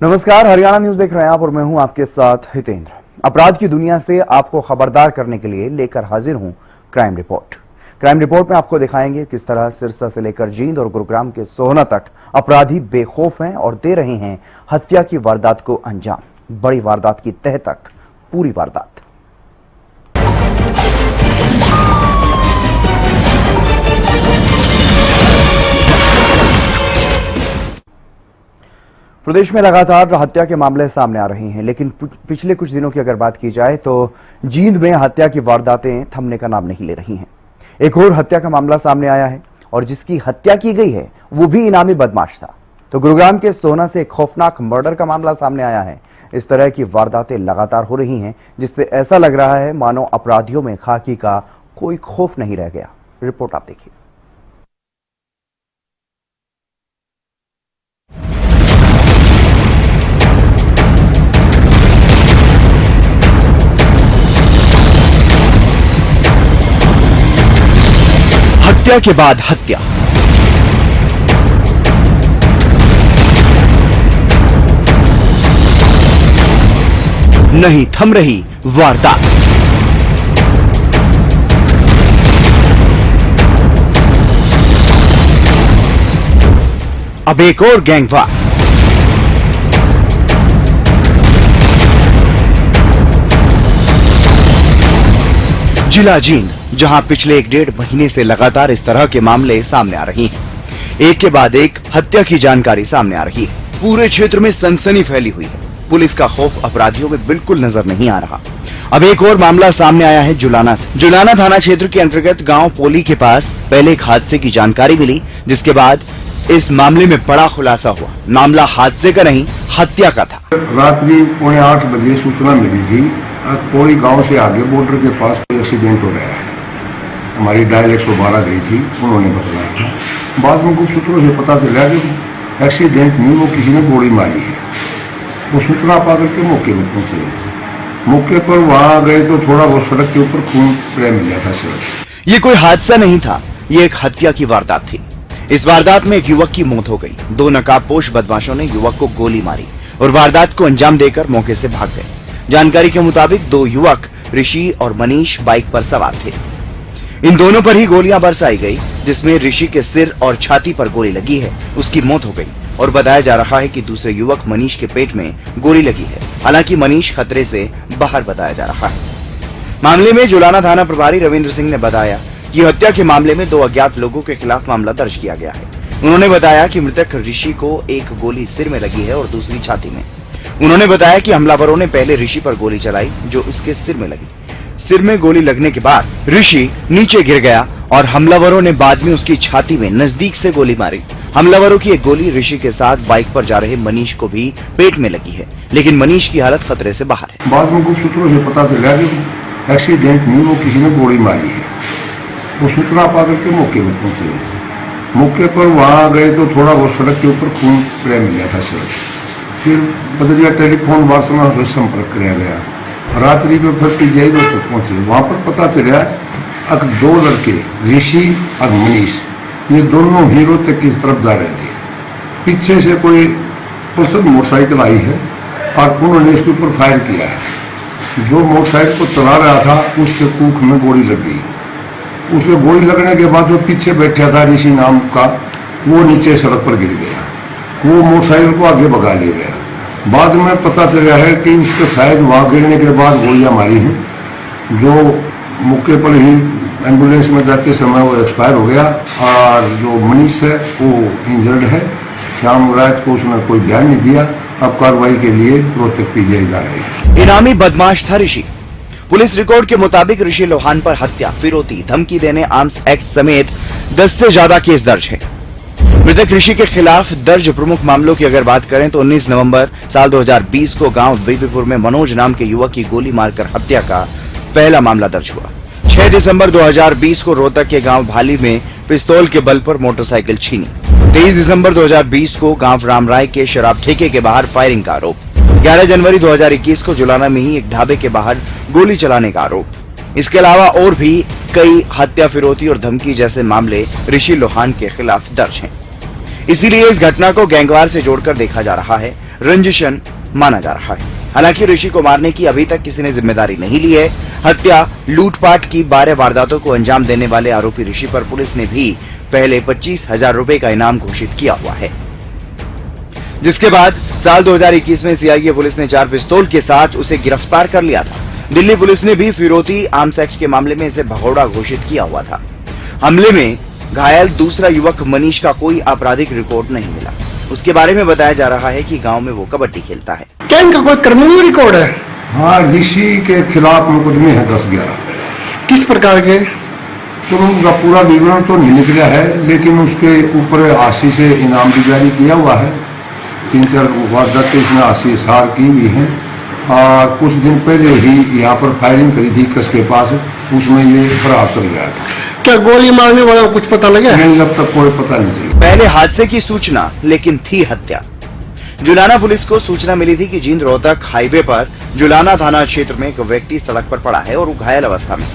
नमस्कार, हरियाणा न्यूज देख रहे हैं आप और मैं हूं आपके साथ हितेंद्र। अपराध की दुनिया से आपको खबरदार करने के लिए लेकर हाजिर हूं क्राइम रिपोर्ट। क्राइम रिपोर्ट में आपको दिखाएंगे किस तरह सिरसा से लेकर जींद और गुरुग्राम के सोहना तक अपराधी बेखौफ हैं और दे रहे हैं हत्या की वारदात को अंजाम। बड़ी वारदात की तह तक पूरी वारदात। प्रदेश में लगातार हत्या के मामले सामने आ रहे हैं, लेकिन पिछले कुछ दिनों की अगर बात की जाए तो जींद में हत्या की वारदातें थमने का नाम नहीं ले रही हैं। एक और हत्या का मामला सामने आया है और जिसकी हत्या की गई है वो भी इनामी बदमाश था। तो गुरुग्राम के सोहना से एक खौफनाक मर्डर का मामला सामने आया है। इस तरह की वारदातें लगातार हो रही हैं जिससे ऐसा लग रहा है मानो अपराधियों में खाकी का कोई खौफ नहीं रह गया। रिपोर्ट आप देखिए। हत्या के बाद हत्या, नहीं थम रही वारदात। अब एक और गैंगवार। जिला जींद, जहां पिछले 1.5 महीने से लगातार इस तरह के मामले सामने आ रही हैं। एक के बाद एक हत्या की जानकारी सामने आ रही है। पूरे क्षेत्र में सनसनी फैली हुई है। पुलिस का खौफ अपराधियों में बिल्कुल नजर नहीं आ रहा। अब एक और मामला सामने आया है जुलाना से। जुलाना थाना क्षेत्र के अंतर्गत गांव पोली के पास पहले एक हादसे की जानकारी मिली, जिसके बाद इस मामले में बड़ा खुलासा हुआ। मामला हादसे का नहीं, हत्या का था। रात्रि 7:45 बजे सूचना मिली थी पोली गांव से आगे बॉर्डर के पास कोई एक्सीडेंट हो रहा है। हमारी डायल 112 गई थी, उन्होंने बताया था। बाद में कुछ सूत्रों से पता चला कि एक्सीडेंट नहीं, वो किसी ने गोली मारी है। वो सूचना पाकर के मौके पर पहुंचे। मौके पर वहां गए तो थोड़ा बहुत सड़क के ऊपर खून पड़ा मिला था। सर, ये कोई हादसा नहीं था, ये एक हत्या की वारदात थी। इस वारदात में एक युवक की मौत हो गई। 2 नकाबपोश बदमाशों ने युवक को गोली मारी और वारदात को अंजाम देकर मौके से भाग गए। जानकारी के मुताबिक 2 युवक ऋषि और मनीष बाइक पर सवार थे। इन दोनों पर ही गोलियां बरसाई गई, जिसमें ऋषि के सिर और छाती पर गोली लगी है, उसकी मौत हो गई। और बताया जा रहा है कि दूसरे युवक मनीष के पेट में गोली लगी है। हालांकि मनीष खतरे से बाहर बताया जा रहा है। मामले में जुलाना थाना प्रभारी रविंद्र सिंह ने बताया कि हत्या के मामले में 2 अज्ञात लोगों के खिलाफ मामला दर्ज किया गया है। उन्होंने बताया कि मृतक ऋषि को एक गोली सिर में लगी है और दूसरी छाती में। उन्होंने बताया कि हमलावरों ने पहले ऋषि पर गोली चलाई, जो उसके सिर में लगी। सिर में गोली लगने के बाद ऋषि नीचे गिर गया और हमलावरों ने बाद में उसकी छाती में नजदीक से गोली मारी। हमलावरों की एक गोली ऋषि के साथ बाइक पर जा रहे मनीष को भी पेट में लगी है, लेकिन मनीष की हालत खतरे से बाहर है। बाद में कुछ सूत्रों से पता चला कि एक्सीडेंट नहीं, वो किसी ने गोली मारी है। वो सूचना पाकर के मौके पर पहुंचे। मौके पर वहां गए तो थोड़ा बहुत सड़क के ऊपर खून पड़ा मिला था। सर, फिर बदलिया टेलीफोन वार्सना से संपर्क किया गया। रात्रि में फिर पीजीआई तक पहुंचे। वहां पर पता चला 2 लड़के ऋषि और मनीष, ये दोनों हीरो तक की तरफ जा रहे थे। पीछे से कोई पल्सर मोटरसाइकिल आई है और उन्होंने इसके ऊपर फायर किया है। जो मोटरसाइकिल को चला रहा था उसके पूंछ में गोली लग गई। उसके गोली लगने के बाद जो पीछे बैठा था ऋषि नाम का, वो नीचे सड़क पर गिर गया। वो मोटरसाइकिल को आगे भगा ले गया। बाद में पता चला है कि उसके शायद वहां गिरने के बाद गोलियां मारी हैं। जो मौके पर ही एम्बुलेंस में जाते समय वो एक्सपायर हो गया और जो मनीष है वो इंजर्ड है। शाम रात को उसने कोई बयान नहीं दिया। अब कार्रवाई के लिए रोहतक पीजीआई जा रहे हैं। इनामी बदमाश था ऋषि। पुलिस रिकॉर्ड के मुताबिक ऋषि लोहान पर हत्या, फिरौती, धमकी देने, आर्म्स एक्ट समेत 10 से ज्यादा केस दर्ज है। मृतक ऋषि के खिलाफ दर्ज प्रमुख मामलों की अगर बात करें तो 19 नवंबर साल 2020 को गांव बीबीपुर में मनोज नाम के युवक की गोली मारकर हत्या का पहला मामला दर्ज हुआ। 6 दिसंबर 2020 को रोहतक के गांव भाली में पिस्तौल के बल पर मोटरसाइकिल छीनी। 23 दिसंबर 2020 को गांव रामराय के शराब ठेके के बाहर फायरिंग का आरोप। 11 जनवरी 2021 को जुलाना में ही एक ढाबे के बाहर गोली चलाने का आरोप। इसके अलावा और भी कई हत्या, फिरौती और धमकी जैसे मामले ऋषि लोहान के खिलाफ दर्ज हैं। इसीलिए इस घटना को गैंगवार से जोड़कर देखा जा रहा है। रंजिशन माना जा रहा है। हालांकि ऋषि को मारने की अभी तक किसी ने जिम्मेदारी नहीं ली है। हत्या, लूटपाट की 12 वारदातों को अंजाम देने वाले आरोपी ऋषि पर पुलिस ने भी पहले 25,000 रुपए का इनाम घोषित किया हुआ है, जिसके बाद साल 2021 में सीआईए पुलिस ने 4 पिस्तौल के साथ उसे गिरफ्तार कर लिया था। दिल्ली पुलिस ने भी फिरौती आर्म्स एक्ट के मामले में इसे भगोड़ा घोषित किया हुआ था। हमले में घायल दूसरा युवक मनीष का कोई आपराधिक रिकॉर्ड नहीं मिला। उसके बारे में बताया जा रहा है कि गांव में वो कबड्डी खेलता है। क्या इनका कोई क्रिमिनल रिकॉर्ड है? हाँ, ऋषि के खिलाफ मुकदमे हैं 10-11। किस प्रकार के? तो उनका पूरा विवरण तो नहीं निकला है, लेकिन उसके ऊपर 80 से इनाम भी जारी किया हुआ है। 3-4 वारदातें इसमें 80,000 की हुई हैं। और कुछ दिन पहले ही यहाँ पर फायरिंग करी थी कस के पास, उसमें ये फरार चल गया था। क्या गोली मारने वाला कुछ पता लगा? नहीं, अब तक कोई पता नहीं चला। पहले हादसे की सूचना, लेकिन थी हत्या। जुलाना पुलिस को सूचना मिली थी कि जींद रोहतक हाईवे पर जुलाना थाना क्षेत्र में एक व्यक्ति सड़क पर पड़ा है और वो घायल अवस्था में।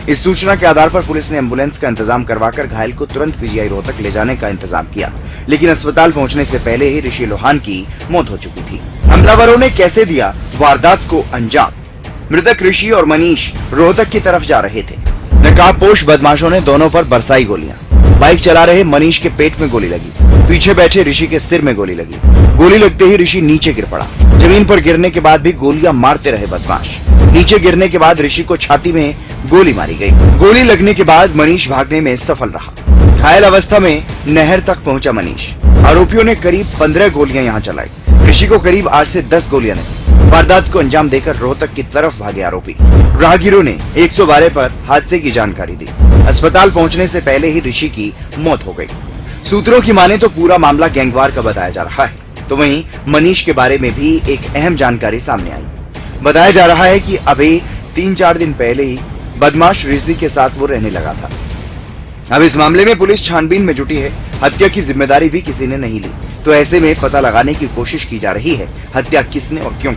इस सूचना के आधार पर पुलिस ने एम्बुलेंस का इंतजाम करवाकर घायल को तुरंत पीजीआई रोहतक ले जाने का इंतजाम किया, लेकिन अस्पताल पहुंचने से पहले ही ऋषि लोहान की मौत हो चुकी थी। हमलावरों ने कैसे दिया वारदात को अंजाम? मृतक ऋषि और मनीष रोहतक की तरफ जा रहे थे। नकाबपोश बदमाशों ने दोनों पर बरसाई गोलियां। बाइक चला रहे मनीष के पेट में गोली लगी, पीछे बैठे ऋषि के सिर में गोली लगी। गोली लगते ही ऋषि नीचे गिर पड़ा। जमीन पर गिरने के बाद भी गोलियां मारते रहे बदमाश। नीचे गिरने के बाद ऋषि को छाती में गोली मारी गई। गोली लगने के बाद मनीष भागने में सफल रहा। घायल अवस्था में नहर तक पहुंचा मनीष। आरोपियों ने करीब 15 गोलियां यहां चलाई। ऋषि को करीब 8 से 10 गोलियां लगी। वारदात को अंजाम देकर रोहतक की तरफ भागे आरोपी। राहगीरों ने 112 पर हादसे की जानकारी दी। अस्पताल पहुंचने से पहले ही ऋषि की मौत हो गई। सूत्रों की माने तो पूरा मामला गैंगवार का बताया जा रहा है। तो वहीं मनीष के बारे में भी एक अहम जानकारी सामने आई। बताया जा रहा है कि अभी 3-4 दिन पहले ही बदमाश ऋषि के साथ वो रहने लगा था। अब इस मामले में पुलिस छानबीन में जुटी है। हत्या की जिम्मेदारी भी किसी ने नहीं ली, तो ऐसे में पता लगाने की कोशिश की जा रही है हत्या किसने और क्यों।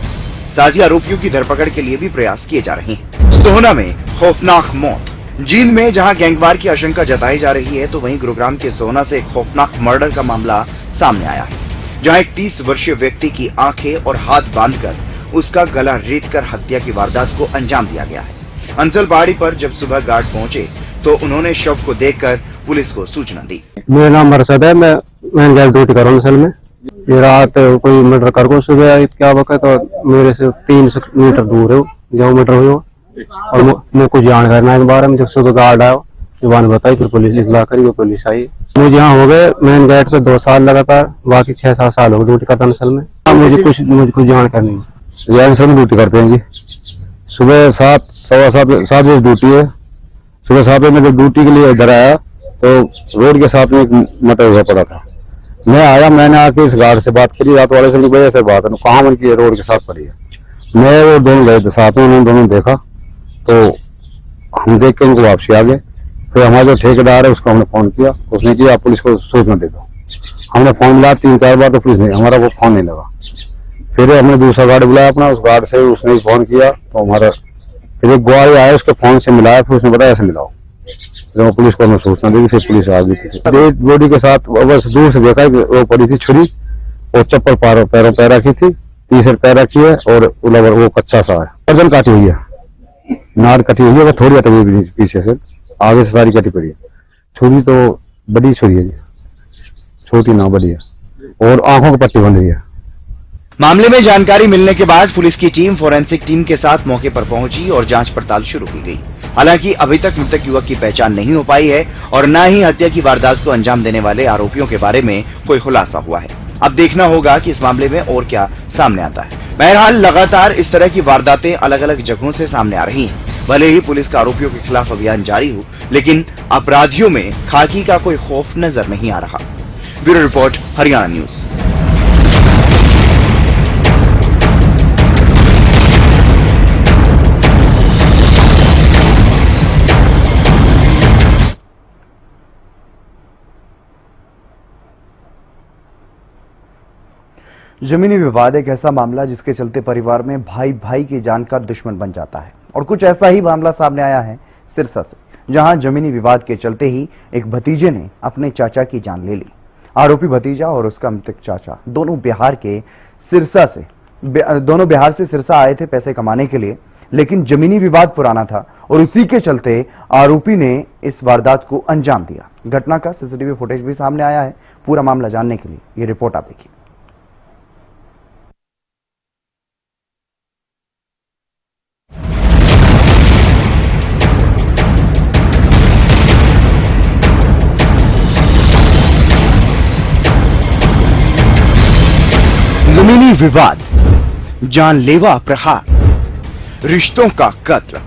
साथ ही आरोपियों की धरपकड़ के लिए भी प्रयास किए जा रहे हैं। सोहना में खौफनाक मौत। जींद में जहां गैंगवार की आशंका जताई जा रही है, तो वहीं गुरुग्राम के सोहना से एक खौफनाक मर्डर का मामला सामने आया है, जहां एक 30 वर्षीय व्यक्ति की आंखें और हाथ बांधकर उसका गला रेतकर हत्या की वारदात को अंजाम दिया गया है। अंसल पहाड़ी पर जब सुबह गार्ड पहुंचे तो उन्होंने शव को देखकर पुलिस को सूचना दी। मेरा नाम अरशद है। मैं गैस ड्यूटी कर रहा हूँ असल में। ये रात कोई मर्डर कर को सुबह क्या वक्त तो मेरे से 300 मीटर दूर है जो मर्डर हुई और मैं कुछ जानकारी ना इस बारे में। जब सुबह गार्ड आया जुबान बताई, फिर पुलिस इतला करी, वो पुलिस आई। मुझे यहाँ हो गए मेन गेट पे 2 साल लगातार, बाकी 6-7 साल हो गए ड्यूटी करता असल में। मुझे कुछ जानकारी नहीं। असल में ड्यूटी करते हैं जी। सुबह 7 बजे ड्यूटी है। सुबह 7 बजे मैं जब ड्यूटी के लिए इधर आया तो रोड के साथ में एक मटर हुआ पड़ा था। मैं आया, मैंने आके इस गार्ड से बात करी, रात वाले से वजह से बात है, कहाँ मन की रोड के साथ पड़ी है। मैं वो दोनों गए साथ में, उन्होंने दोनों देखा तो हम देख के उनको वापसी आ गए। फिर हमारा जो ठेकेदार है उसको हमने फोन किया, उसने किया पुलिस को सूचना दे दो। हमने फोन मिला 3-4 बार तो पुलिस नहीं, हमारा वो फोन नहीं लगा। फिर हमने दूसरा गार्ड बुलाया अपना, उस गार्ड से उसने फोन किया तो हमारा फिर एक ग्वाही आया, उसके फोन से मिलाया, फिर उसने बताया ऐसे मिलाओ। जब पुलिस को हमने सूचना दी, फिर पुलिस आ गई थी। डेड बॉडी के साथ बस दूर से देखा वो पड़ी थी छुरी और चप्पल पैरों पैर रखी थी, टी-शर्ट पैर रखी है और वो कच्चा सा है। गर्दन काटी हुई है, नार कटी हुई है, वो थोड़ी हटी हुई पीछे से, आगे से सारी कटी पड़ी है। छुरी तो बड़ी छुरी है, छोटी ना बड़ी है, और आंखों की पट्टी बंध रही है। मामले में जानकारी मिलने के बाद पुलिस की टीम फोरेंसिक टीम के साथ मौके पर पहुंची और जांच पड़ताल शुरू की गई। हालांकि अभी तक मृतक युवक की पहचान नहीं हो पाई है और न ही हत्या की वारदात को अंजाम देने वाले आरोपियों के बारे में कोई खुलासा हुआ है। अब देखना होगा कि इस मामले में और क्या सामने आता है। बहरहाल लगातार इस तरह की वारदातें अलग अलग जगहों से सामने आ रही हैं। भले ही पुलिस का आरोपियों के खिलाफ अभियान जारी हो, लेकिन अपराधियों में खाकी का कोई खौफ नजर नहीं आ रहा। Bureau report, Haryana news. जमीनी विवाद एक ऐसा मामला जिसके चलते परिवार में भाई भाई की जान का दुश्मन बन जाता है, और कुछ ऐसा ही मामला सामने आया है सिरसा से, जहां जमीनी विवाद के चलते ही एक भतीजे ने अपने चाचा की जान ले ली। आरोपी भतीजा और उसका मृतक चाचा दोनों बिहार से सिरसा आए थे पैसे कमाने के लिए, लेकिन जमीनी विवाद पुराना था और उसी के चलते आरोपी ने इस वारदात को अंजाम दिया। घटना का सीसीटीवी फुटेज भी सामने आया है। पूरा मामला जानने के लिए ये रिपोर्ट आप देखिए। जमीनी विवाद, जानलेवा प्रहार, रिश्तों का कत्ल।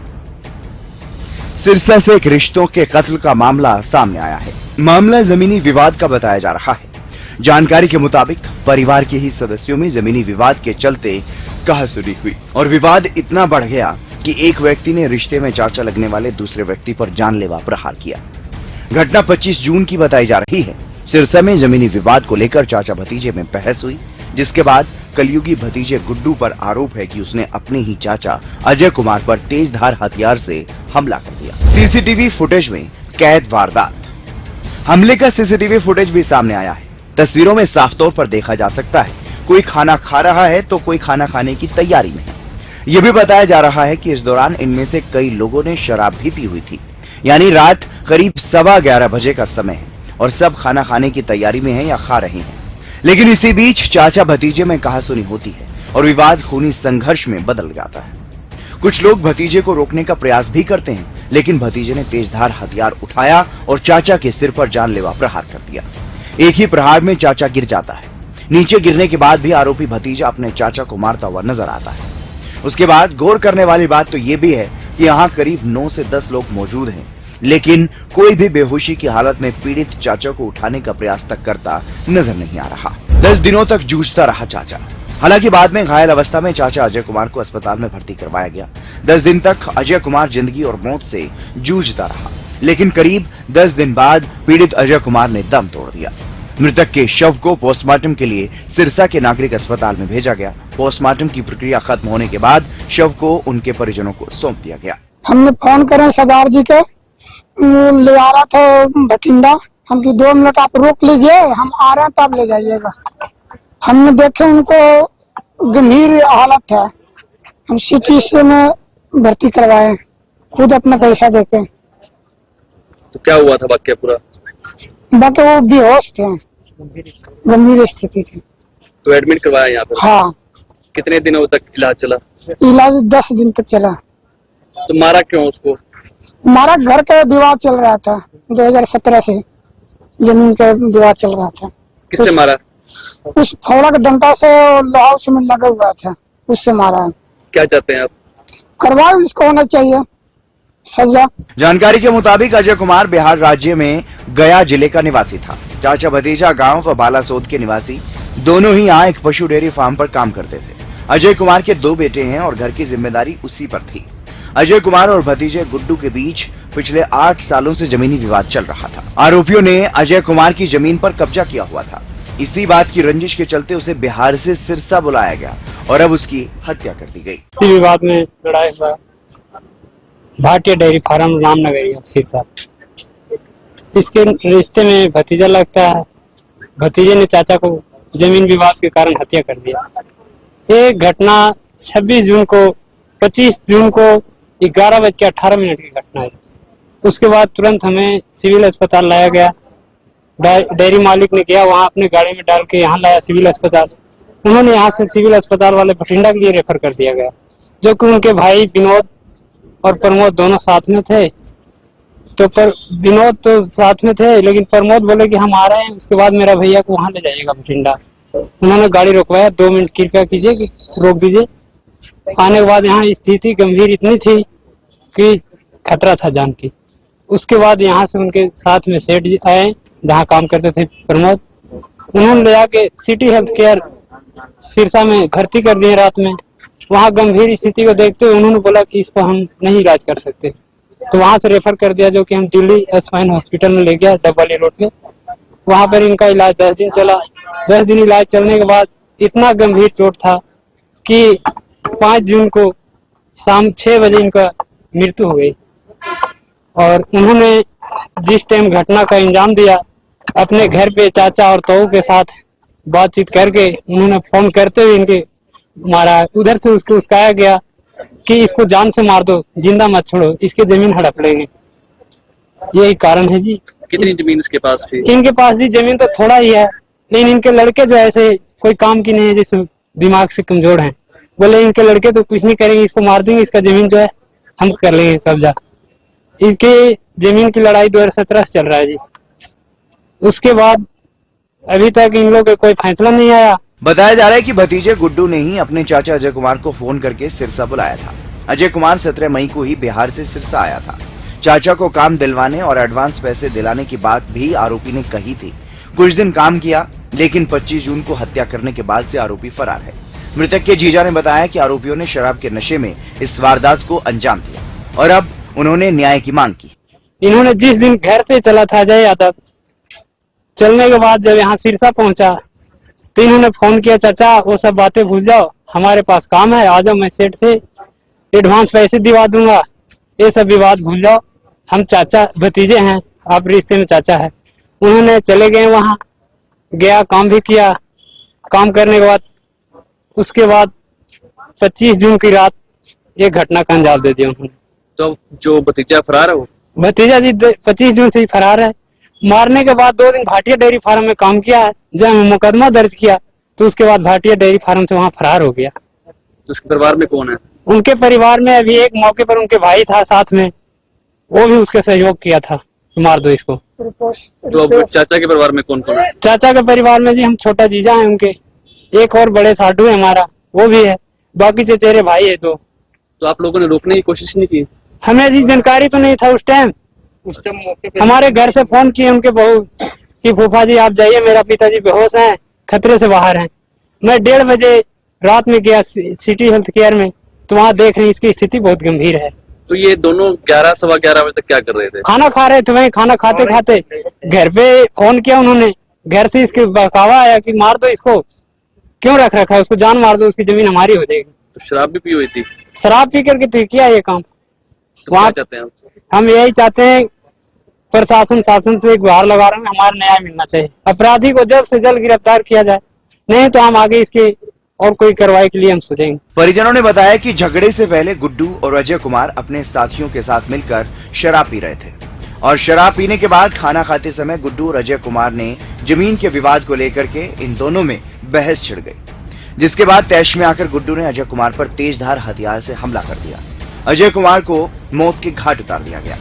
सिरसा से एक रिश्तों के कत्ल का मामला सामने आया है। मामला जमीनी विवाद का बताया जा रहा है। जानकारी के मुताबिक परिवार के ही सदस्यों में जमीनी विवाद के चलते कहासुनी हुई और विवाद इतना बढ़ गया कि एक व्यक्ति ने रिश्ते में चाचा लगने वाले दूसरे व्यक्ति पर जानलेवा प्रहार किया। घटना 25 जून की बताई जा रही है। सिरसा में जमीनी विवाद को लेकर चाचा भतीजे में बहस हुई, जिसके बाद कलयुगी भतीजे गुड्डू पर आरोप है कि उसने अपने ही चाचा अजय कुमार पर तेजधार हथियार से हमला कर दिया। सीसीटीवी फुटेज में कैद वारदात। हमले का सीसीटीवी फुटेज भी सामने आया है। तस्वीरों में साफ तौर पर देखा जा सकता है कोई खाना खा रहा है तो कोई खाना खाने की तैयारी में है। यह भी बताया जा रहा है कि इस दौरान इनमें से कई लोगों ने शराब भी पी हुई थी। यानी रात करीब 11:15 बजे का समय है और सब खाना खाने की तैयारी में है या खा रहे हैं। लेकिन इसी बीच चाचा भतीजे में कहासुनी होती है और विवाद खूनी संघर्ष में बदल जाता है। कुछ लोग भतीजे को रोकने का प्रयास भी करते हैं, लेकिन भतीजे ने तेजधार हथियार उठाया और चाचा के सिर पर जानलेवा प्रहार कर दिया। एक ही प्रहार में चाचा गिर जाता है। नीचे गिरने के बाद भी आरोपी भतीजा अपने चाचा को मारता हुआ नजर आता है। उसके बाद गौर करने वाली बात तो ये भी है कि यहाँ करीब 9 से 10 लोग मौजूद हैं, लेकिन कोई भी बेहोशी की हालत में पीड़ित चाचा को उठाने का प्रयास तक करता नजर नहीं आ रहा। 10 दिनों तक जूझता रहा चाचा। हालांकि बाद में घायल अवस्था में चाचा अजय कुमार को अस्पताल में भर्ती करवाया गया। 10 दिन तक अजय कुमार जिंदगी और मौत से जूझता रहा, लेकिन करीब 10 दिन बाद पीड़ित अजय कुमार ने दम तोड़ दिया। मृतक के शव को पोस्टमार्टम के लिए सिरसा के नागरिक अस्पताल में भेजा गया। पोस्टमार्टम की प्रक्रिया खत्म होने के बाद शव को उनके परिजनों को सौंप दिया गया। हमने फोन करे सरदार जी के, ले आ रहा था भटिंडा। हम की 2 मिनट आप रोक लीजिए, हम आ रहे हैं तब ले जाइएगा। हमने देखे उनको गंभीर हालत है, हम सिटी में भर्ती करवाए खुद अपना पैसा देके। तो क्या हुआ था वाक्य पूरा? बाकी वो बेहोश थे, गंभीर स्थिति थी। तो एडमिट करवाया यहाँ पर? हाँ। कितने दिनों तक इलाज चला? इलाज 10 दिन तक चला। तो मारा क्यों उसको? हमारा घर का विवाद चल रहा था 2017 से, जमीन का विवाद चल रहा था। किससे मारा? उस फौड़ा के डंडा से लोहा उसमें लगा हुआ था, उससे मारा। क्या चाहते हैं आप? करवाओ, इसको होना चाहिए सजा। जानकारी के मुताबिक अजय कुमार बिहार राज्य में गया जिले का निवासी था। चाचा भतीजा गांव तो बालासोद के निवासी, दोनों ही यहाँ एक पशु डेयरी फार्म पर काम करते थे। अजय कुमार के 2 बेटे हैं और घर की जिम्मेदारी उसी पर थी। अजय कुमार और भतीजे गुड्डू के बीच पिछले 8 सालों से जमीनी विवाद चल रहा था। आरोपियों ने अजय कुमार की जमीन पर कब्जा किया हुआ था। इसी बात की रंजिश के चलते उसे बिहार से सिरसा बुलाया गया और अब उसकी हत्या कर दी गई। इसी विवाद में लड़ाई हुआ। भारतीय डेयरी फार्म रामनगर सिरसा, इसके रिश्ते में भतीजा लगता है। भतीजे ने चाचा को जमीन विवाद के कारण हत्या कर दिया। ये घटना 26 जून को 25 जून को 11:18 की घटना है। उसके बाद तुरंत हमें सिविल अस्पताल लाया गया। डेयरी मालिक ने गया, वहां अपने गाड़ी में डाल के यहाँ लाया सिविल अस्पताल। उन्होंने यहाँ से सिविल अस्पताल वाले बठिंडा के लिए रेफर कर दिया गया, जो कि उनके भाई विनोद और प्रमोद दोनों साथ में थे। तो पर विनोद तो साथ में थे, लेकिन प्रमोद बोले कि हम आ रहे हैं, उसके बाद मेरा भैया को वहां ले जाइएगा बठिंडा। उन्होंने गाड़ी रोकवाया, 2 मिनट कृपया कीजिए कि रोक दीजिए। आने के बाद यहाँ स्थिति गंभीर इतनी थी कि खतरा था जान की। उसके बाद यहाँ से उनके साथ में सेठ आए, जहाँ काम करते थे प्रमोद। उन्होंने ले आके सिटी हेल्थ केयर सिरसा में भर्ती कर दिए रात में। वहाँ गंभीर स्थिति को देखते हुए उन्होंने बोला कि इसको हम नहीं इलाज कर सकते, तो वहाँ से रेफर कर दिया, जो कि हम दिल्ली स्पाइन हॉस्पिटल में ले गया डबवाली रोड पे। वहाँ पर इनका इलाज 10 दिन चला। 10 दिन इलाज चलने के बाद इतना गंभीर चोट था कि 5 जून को शाम 6 बजे इनका मृत्यु हो गई। और उन्होंने जिस टाइम घटना का अंजाम दिया अपने घर पे चाचा और ताऊ के साथ बातचीत करके उन्होंने फोन करते हुए इनके मारा। उधर से उसको उस्काया गया कि इसको जान से मार दो, जिंदा मत छोड़ो, इसके जमीन हड़प लेंगे। यही कारण है जी। कितनी जमीन इसके पास थी? इनके पास जी जमीन तो थोड़ा ही है, लेकिन इनके लड़के जो ऐसे कोई काम की नहीं है, जैसे दिमाग से कमजोर हैं, बोले इनके लड़के तो कुछ नहीं करेंगे, इसको मार देंगे, इसका जमीन जो है हम कर लेंगे कब्जा। इसके जमीन की लड़ाई 2017 से चल रहा है जी। उसके बाद अभी तक इन लोगों का कोई फैसला नहीं आया। बताया जा रहा है कि भतीजे गुड्डू ने ही अपने चाचा अजय कुमार को फोन करके सिरसा बुलाया था। अजय कुमार 17 मई को ही बिहार से सिरसा आया था। चाचा को काम दिलवाने और एडवांस पैसे दिलाने की बात भी आरोपी ने कही थी। कुछ दिन काम किया, लेकिन 25 जून को हत्या करने के बाद से आरोपी फरार है। मृतक के जीजा ने बताया कि आरोपियों ने शराब के नशे में इस वारदात को अंजाम दिया और अब उन्होंने न्याय की मांग की। इन्होंने जिस दिन घर से चला था अजय यादव, चलने के बाद जब यहाँ सिरसा पहुंचा तो इन्होंने फोन किया, चाचा वो सब बातें भूल जाओ, हमारे पास काम है, आ जाओ, मैं सेठ से एडवांस पैसे दिवा दूंगा, ये सब विवाद भूल जाओ, हम चाचा भतीजे हैं, आप रिश्ते में चाचा है। उन्होंने चले गए, वहां गया, काम भी किया। काम करने के बाद उसके बाद 25 जून की रात ये घटना का अंजाम दे दिया उन्होंने। तो जो भतीजा फरार है वो? भतीजा जी 25 जून से ही फरार है। मारने के बाद 2 दिन भाटिया डेयरी फार्म में काम किया है, जब मुकदमा दर्ज किया तो उसके बाद भाटिया डेयरी फार्म से वहाँ फरार हो गया। तो उसके परिवार में कौन है? उनके परिवार में अभी एक मौके पर उनके भाई था साथ में, वो भी उसके सहयोग किया था, मार दो इसको। तो अब चाचा के परिवार में कौन कौन है? चाचा के परिवार में जी हम छोटा जीजा है उनके, एक और बड़े साधु है हमारा, वो भी है, बाकी चचेरे भाई है। तो आप लोगों ने रोकने की कोशिश नहीं की? हमें जी जानकारी तो नहीं था उस टाइम मौके पे हमारे घर से फोन किए उनके बहू कि फूफा जी आप जाइए, मेरा पिताजी बेहोश हैं, खतरे से बाहर हैं। मैं 1:30 बजे रात में गया सिटी हेल्थ केयर में, तो वहाँ देख रही इसकी स्थिति बहुत गंभीर है। तो ये दोनों 11 सवा 11 बजे तक क्या कर रहे थे? खाना खा रहे थे, वहीं खाना खाते खाते घर पे फोन किया उन्होंने, घर से इसके बहकावा आया कि मार दो इसको, क्यों रख रखा है, उसको जान मार दो, उसकी जमीन हमारी हो जाएगी। तो शराब भी पी हुई थी? शराब पी करके तो किया ये काम। तो क्या चाहते हैं आप? हम यही चाहते हैं प्रशासन शासन से गुहार लगा रहे हैं, हमारा न्याय मिलना चाहिए, अपराधी को जल्द से जल्द गिरफ्तार किया जाए, नहीं तो हम आगे इसके और कोई कार्रवाई के लिए हम सोचेंगे। परिजनों ने बताया कि झगड़े से पहले गुड्डू और अजय कुमार अपने साथियों के साथ मिलकर शराब पी रहे थे और शराब पीने के बाद खाना खाते समय गुड्डू और अजय कुमार ने जमीन के विवाद को लेकर के इन दोनों में बहस छिड़ गई, जिसके बाद तैश में आकर गुड्डू ने अजय कुमार पर तेजधार हथियार से हमला कर दिया। अजय कुमार को मौत के घाट उतार दिया गया।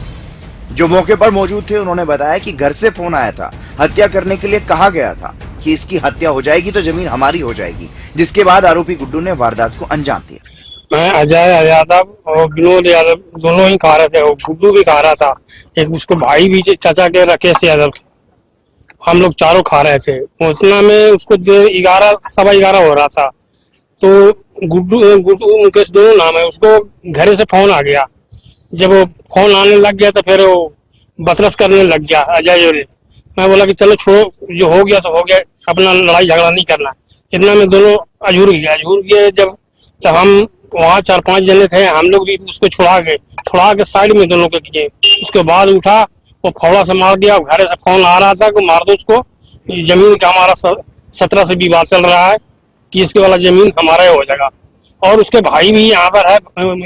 जो मौके पर मौजूद थे उन्होंने बताया कि घर से फोन आया था, हत्या करने के लिए कहा गया था कि इसकी हत्या हो जाएगी तो जमीन हमारी हो जाएगी, जिसके बाद आरोपी गुड्डू ने वारदात को अंजाम दिया। मैं अजय यादव और विनोद यादव दोनों ही खा रहे थे, और गुड्डू भी खा रहा था, एक उसको भाई भी चाचा के राकेश यादव, हम लोग चारों खा रहे थे। उतना में उसको 11 सवा 11 हो रहा था, तो गुड्डू मुकेश दोनों नाम है, उसको घर से फोन आ गया। जब वो फोन आने लग गया तो फिर वो बतरस करने लग गया अजय जो। मैं बोला कि चलो छोड़ो, जो हो गया सो हो गया, अपना लड़ाई झगड़ा नहीं करना। इतना में दोनों अजूर गए। जब हम वहाँ 4-5 जने थे, हम लोग भी उसको छुड़ा के साइड में दोनों को किए। उसके बाद उठा, वो फौड़ा से मार दिया। घर से फोन आ रहा था कि मार दो उसको, जमीन का हमारा 17 से विवाद चल रहा है कि इसके वाला जमीन हमारा हो जाएगा। और उसके भाई भी यहाँ पर है,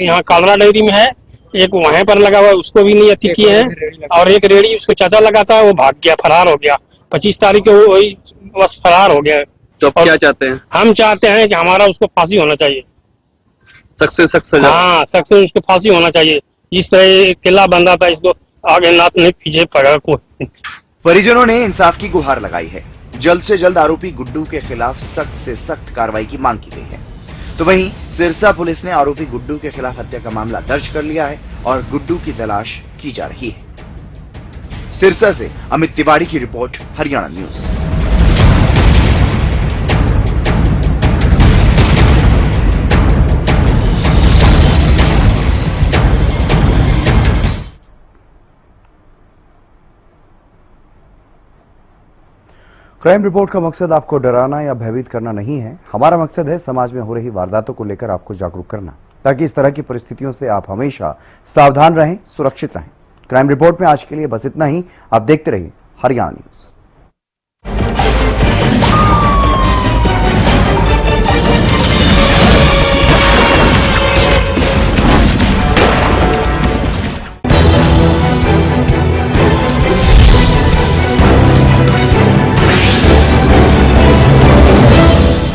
यहाँ कालरा डेयरी में है, एक वहीं पर लगा हुआ, उसको भी नहीं अति किए हैं। और एक रेडी उसको चाचा लगाता है, वो भाग गया, फरार हो गया। 25 तारीख को वही बस फरार हो गया। तो अब क्या चाहते हैं? हम चाहते हैं कि हमारा उसको फांसी होना चाहिए, सख्त से सख्त सजा। हाँ, सख्त से उसको फांसी होना चाहिए। इस तरह किला बंधा था, इसको आगे नाथ नहीं पीछे पड़ा कोई। परिजनों ने इंसाफ की गुहार लगाई है। जल्द से जल्द आरोपी गुड्डू के खिलाफ सख्त से सख्त कार्रवाई की मांग की गई है। तो वहीं सिरसा पुलिस ने आरोपी गुड्डू के खिलाफ हत्या का मामला दर्ज कर लिया है और गुड्डू की तलाश की जा रही है। सिरसा से अमित तिवारी की report, Haryana news. Crime report का मकसद आपको डराना या भयभीत करना नहीं है। हमारा मकसद है समाज में हो रही वारदातों को लेकर आपको जागरूक करना, ताकि इस तरह की परिस्थितियों से आप हमेशा सावधान रहें, सुरक्षित रहें। क्राइम रिपोर्ट में आज के लिए बस इतना ही। आप देखते रहिए हरियाणा न्यूज।